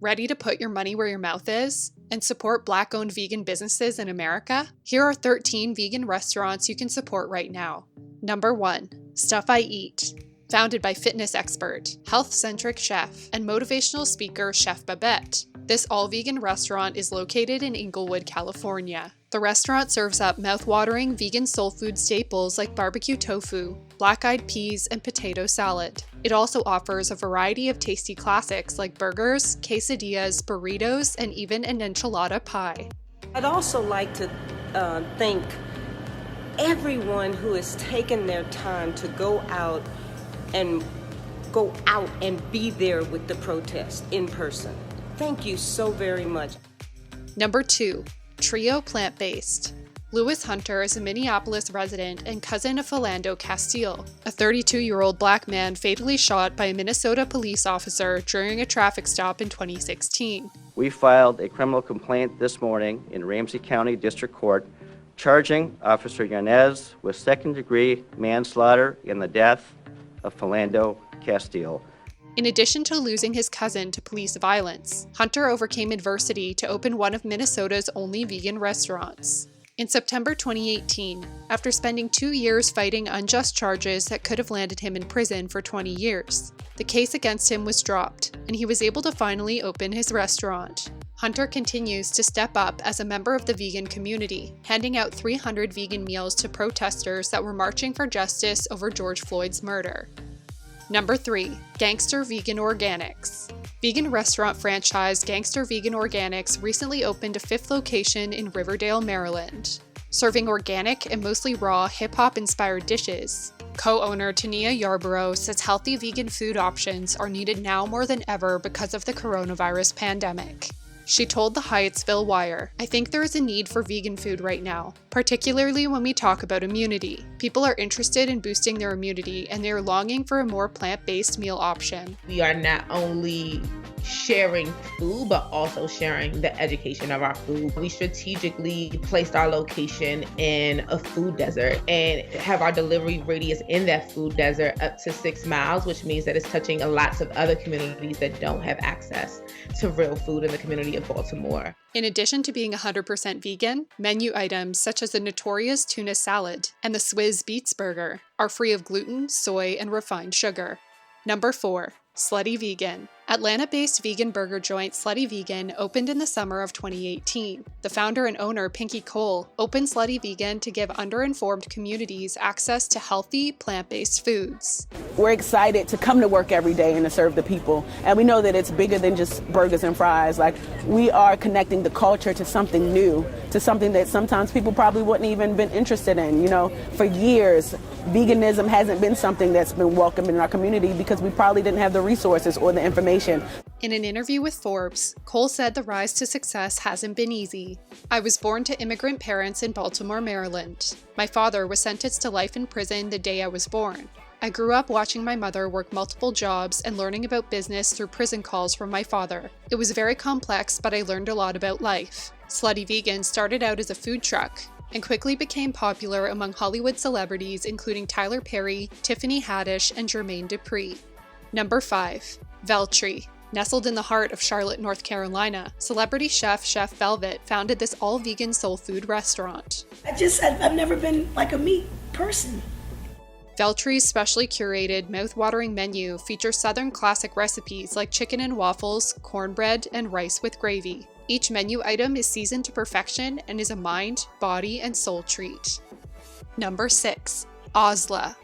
Ready to put your money where your mouth is and support Black-owned vegan businesses in America? Here are 13 vegan restaurants you can support right now. Number 1. Stuff I Eat. Founded by fitness expert, health-centric chef, and motivational speaker Chef Babette, this all-vegan restaurant is located in Inglewood, California. The restaurant serves up mouth-watering vegan soul food staples like barbecue tofu, black-eyed peas, and potato salad. It also offers a variety of tasty classics like burgers, quesadillas, burritos, and even an enchilada pie. I'd also like to thank everyone who has taken their time to go out and be there with the protest in person. Thank you so very much. Number 2. Trio Plant-Based. Lewis Hunter is a Minneapolis resident and cousin of Philando Castile, a 32-year-old black man fatally shot by a Minnesota police officer during a traffic stop in 2016. We filed a criminal complaint this morning in Ramsey County District Court charging Officer Yanez with second-degree manslaughter in the death of Philando Castile. In addition to losing his cousin to police violence, Hunter overcame adversity to open one of Minnesota's only vegan restaurants. In September 2018, after spending 2 years fighting unjust charges that could have landed him in prison for 20 years, the case against him was dropped, and he was able to finally open his restaurant. Hunter continues to step up as a member of the vegan community, handing out 300 vegan meals to protesters that were marching for justice over George Floyd's murder. Number 3. Gangster Vegan Organics. Vegan restaurant franchise Gangster Vegan Organics recently opened a 5th location in Riverdale, Maryland. Serving organic and mostly raw hip-hop inspired dishes, co-owner Tania Yarborough says healthy vegan food options are needed now more than ever because of the coronavirus pandemic. She told the Hyattsville Wire, "I think there is a need for vegan food right now, particularly when we talk about immunity. People are interested in boosting their immunity and they are longing for a more plant-based meal option." We are not only sharing food, but also sharing the education of our food. We strategically placed our location in a food desert and have our delivery radius in that food desert up to 6 miles, which means that it's touching lots of other communities that don't have access to real food in the community of Baltimore. In addition to being 100% vegan, menu items such as the notorious tuna salad and the Swizz Beets burger are free of gluten, soy, and refined sugar. Number 4. Slutty Vegan. Atlanta-based vegan burger joint Slutty Vegan opened in the summer of 2018. The founder and owner, Pinky Cole, opened Slutty Vegan to give underinformed communities access to healthy, plant-based foods. We're excited to come to work every day and to serve the people. And we know that it's bigger than just burgers and fries. Like, we are connecting the culture to something new, to something that sometimes people probably wouldn't even been interested in. You know, for years, veganism hasn't been something that's been welcomed in our community because we probably didn't have the resources or the information. In an interview with Forbes, Cole said the rise to success hasn't been easy. "I was born to immigrant parents in Baltimore, Maryland. My father was sentenced to life in prison the day I was born. I grew up watching my mother work multiple jobs and learning about business through prison calls from my father. It was very complex, but I learned a lot about life." Slutty Vegan started out as a food truck and quickly became popular among Hollywood celebrities including Tyler Perry, Tiffany Haddish, and Jermaine Dupri. Number 5. Vitry. Nestled in the heart of Charlotte, North Carolina, celebrity chef Chef Velvet founded this all-vegan soul food restaurant. I've never been like a meat person. Veltry's specially curated, mouth-watering menu features Southern classic recipes like chicken and waffles, cornbread, and rice with gravy. Each menu item is seasoned to perfection and is a mind, body, and soul treat. Number 6. Osler.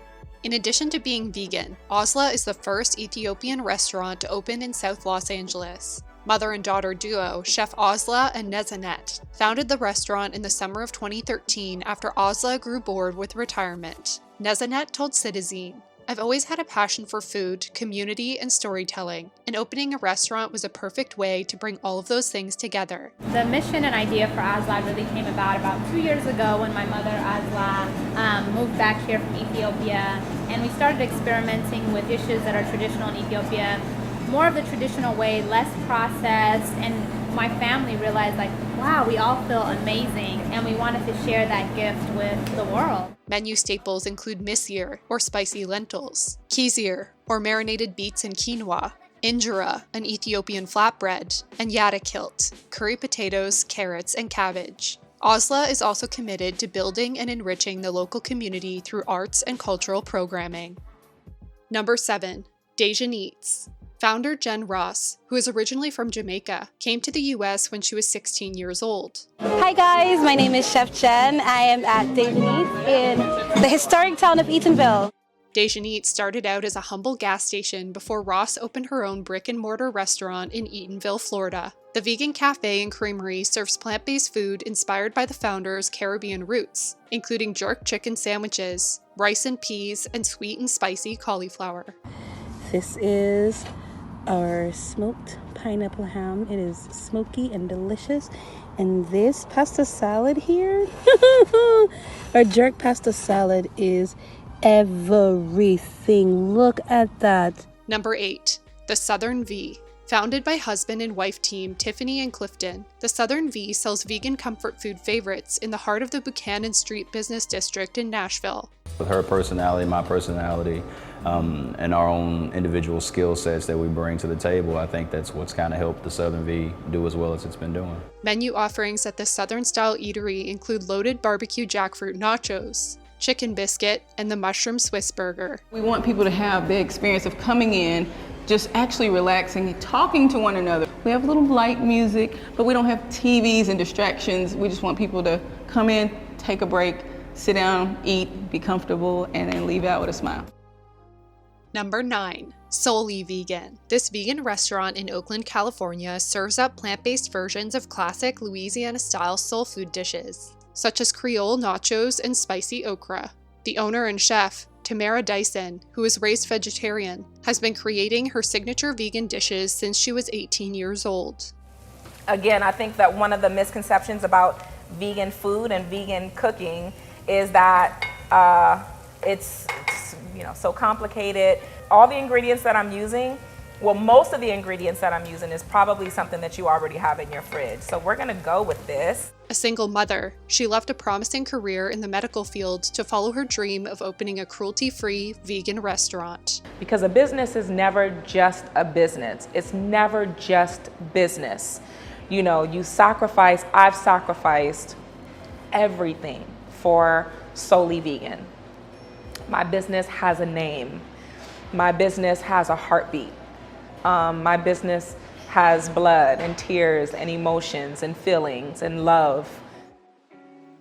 In addition to being vegan, Osler is the first Ethiopian restaurant to open in South Los Angeles. Mother and daughter duo, Chef Osler and Nezanet, founded the restaurant in the summer of 2013 after Osler grew bored with retirement. Nezanet told Citizen, "I've always had a passion for food, community, and storytelling, and opening a restaurant was a perfect way to bring all of those things together." The mission and idea for Osler really came about 2 years ago when my mother Osler moved back here from Ethiopia, and we started experimenting with dishes that are traditional in Ethiopia, more of the traditional way, less processed, and my family realized, like, wow, we all feel amazing, and we wanted to share that gift with the world. Menu staples include misir, or spicy lentils, kizir, or marinated beets and quinoa, injera, an Ethiopian flatbread, and yatakilt, curry potatoes, carrots, and cabbage. Osler is also committed to building and enriching the local community through arts and cultural programming. Number 7. Dasias Eats. Founder Jen Ross, who is originally from Jamaica, came to the US when she was 16 years old. Hi guys, my name is Chef Jen. I am at Dasias Eats in the historic town of Eatonville. Dasias Eats started out as a humble gas station before Ross opened her own brick-and-mortar restaurant in Eatonville, Florida. The vegan cafe and creamery serves plant-based food inspired by the founder's Caribbean roots, including jerk chicken sandwiches, rice and peas, and sweet and spicy cauliflower. This is our smoked pineapple ham. It is smoky and delicious. And this pasta salad here, our jerk pasta salad is everything. Look at that. Number 8. The Southern V. Founded by husband and wife team Tiffany and Clifton, the Southern V sells vegan comfort food favorites in the heart of the Buchanan Street Business District in Nashville. With her personality, my personality, and our own individual skill sets that we bring to the table, I think that's what's kind of helped the Southern V do as well as it's been doing. Menu offerings at the Southern-style eatery include loaded barbecue jackfruit nachos, chicken biscuit, and the mushroom Swiss burger. We want people to have the experience of coming in, just actually relaxing and talking to one another. We have a little light music, but we don't have TVs and distractions. We just want people to come in, take a break, sit down, eat, be comfortable, and then leave out with a smile. Number 9. Souley Vegan. This vegan restaurant in Oakland, California serves up plant-based versions of classic Louisiana-style soul food dishes, such as Creole nachos and spicy okra. The owner and chef, Tamara Dyson, who is raised vegetarian, has been creating her signature vegan dishes since she was 18 years old. Again, I think that one of the misconceptions about vegan food and vegan cooking is that it's so complicated. All the ingredients that I'm using, well, most of the ingredients that I'm using is probably something that you already have in your fridge. So we're gonna go with this. A single mother, she left a promising career in the medical field to follow her dream of opening a cruelty-free vegan restaurant. Because a business is never just a business. It's never just business. I've sacrificed everything for Souley Vegan. My business has a name. My business has a heartbeat. My business has blood and tears and emotions and feelings and love.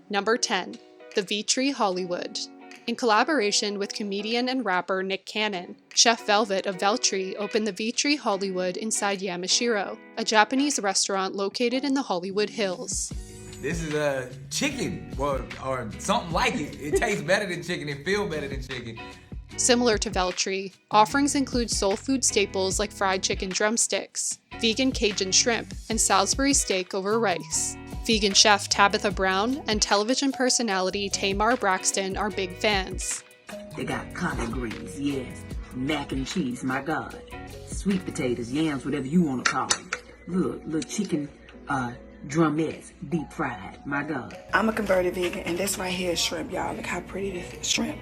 Number 10. The Vitry Hollywood. In collaboration with comedian and rapper Nick Cannon, Chef Velvet of Vitry opened the Vitry Hollywood inside Yamashiro, a Japanese restaurant located in the Hollywood Hills. This is a chicken, or something like it. It tastes better than chicken, it feels better than chicken. Similar to Vitry, offerings include soul food staples like fried chicken drumsticks, vegan Cajun shrimp, and Salisbury steak over rice. Vegan chef Tabitha Brown and television personality Tamar Braxton are big fans. They got collard greens, yes. Mac and cheese, my God. Sweet potatoes, yams, whatever you want to call them. Look, little chicken drumettes, deep fried, my God. I'm a converted vegan, and this right here is shrimp, y'all. Look how pretty this is, shrimp.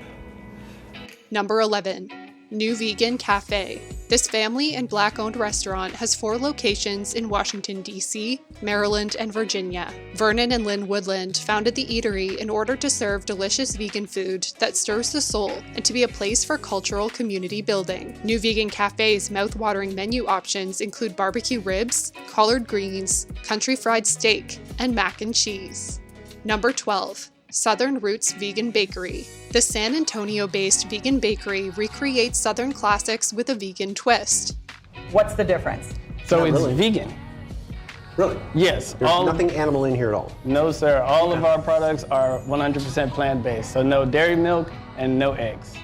Number 11. New Vegan Cafe. This family and Black-owned restaurant has 4 locations in Washington, D.C., Maryland, and Virginia. Vernon and Lynn Woodland founded the eatery in order to serve delicious vegan food that stirs the soul and to be a place for cultural community building. New Vegan Cafe's mouth-watering menu options include barbecue ribs, collard greens, country fried steak, and mac and cheese. Number 12. Southern Roots Vegan Bakery. The San Antonio-based vegan bakery recreates Southern classics with a vegan twist. What's the difference? So Not it's really. vegan. Really? Yes. There's nothing animal in here at all? No, sir. All of our products are 100% plant-based, so no dairy milk and no eggs.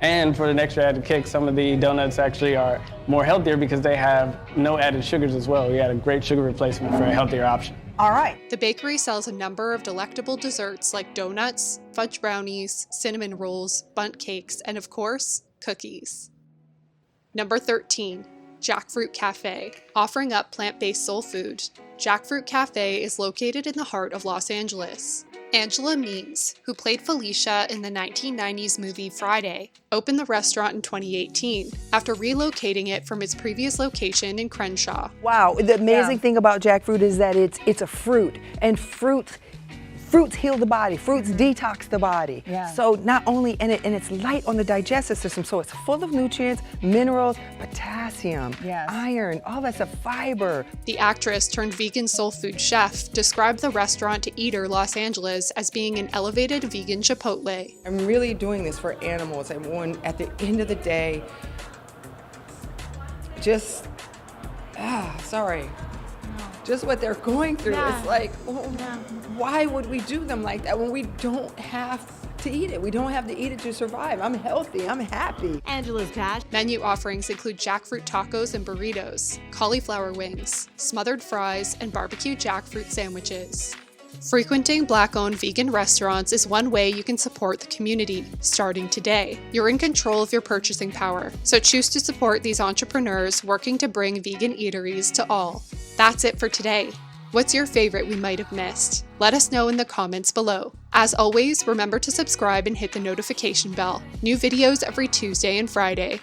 And for an extra added kick, some of the donuts actually are more healthier because they have no added sugars as well. We got a great sugar replacement for a healthier option. All right. The bakery sells a number of delectable desserts like donuts, fudge brownies, cinnamon rolls, bundt cakes, and of course, cookies. Number 13. Jackfruit Cafe. Offering up plant-based soul food, Jackfruit Cafe is located in the heart of Los Angeles. Angela Means, who played Felicia in the 1990s movie Friday, opened the restaurant in 2018 after relocating it from its previous location in Crenshaw. Wow, the amazing thing about jackfruit is that it's a fruit, and fruits heal the body, fruits detox the body. So not only, and it's light on the digestive system, so it's full of nutrients, minerals, potassium, iron, all that stuff, fiber. The actress turned vegan soul food chef described the restaurant to Eater Los Angeles as being an elevated vegan Chipotle. I'm really doing this for animals. I want, at the end of the day, just, just what they're going through. It's like, why would we do them like that when we don't have to eat it? We don't have to eat it to survive. I'm healthy, I'm happy. Angela's Cash. Menu offerings include jackfruit tacos and burritos, cauliflower wings, smothered fries, and barbecue jackfruit sandwiches. Frequenting Black-owned vegan restaurants is one way you can support the community, starting today. You're in control of your purchasing power, so choose to support these entrepreneurs working to bring vegan eateries to all. That's it for today. What's your favorite we might have missed? Let us know in the comments below. As always, remember to subscribe and hit the notification bell. New videos every Tuesday and Friday.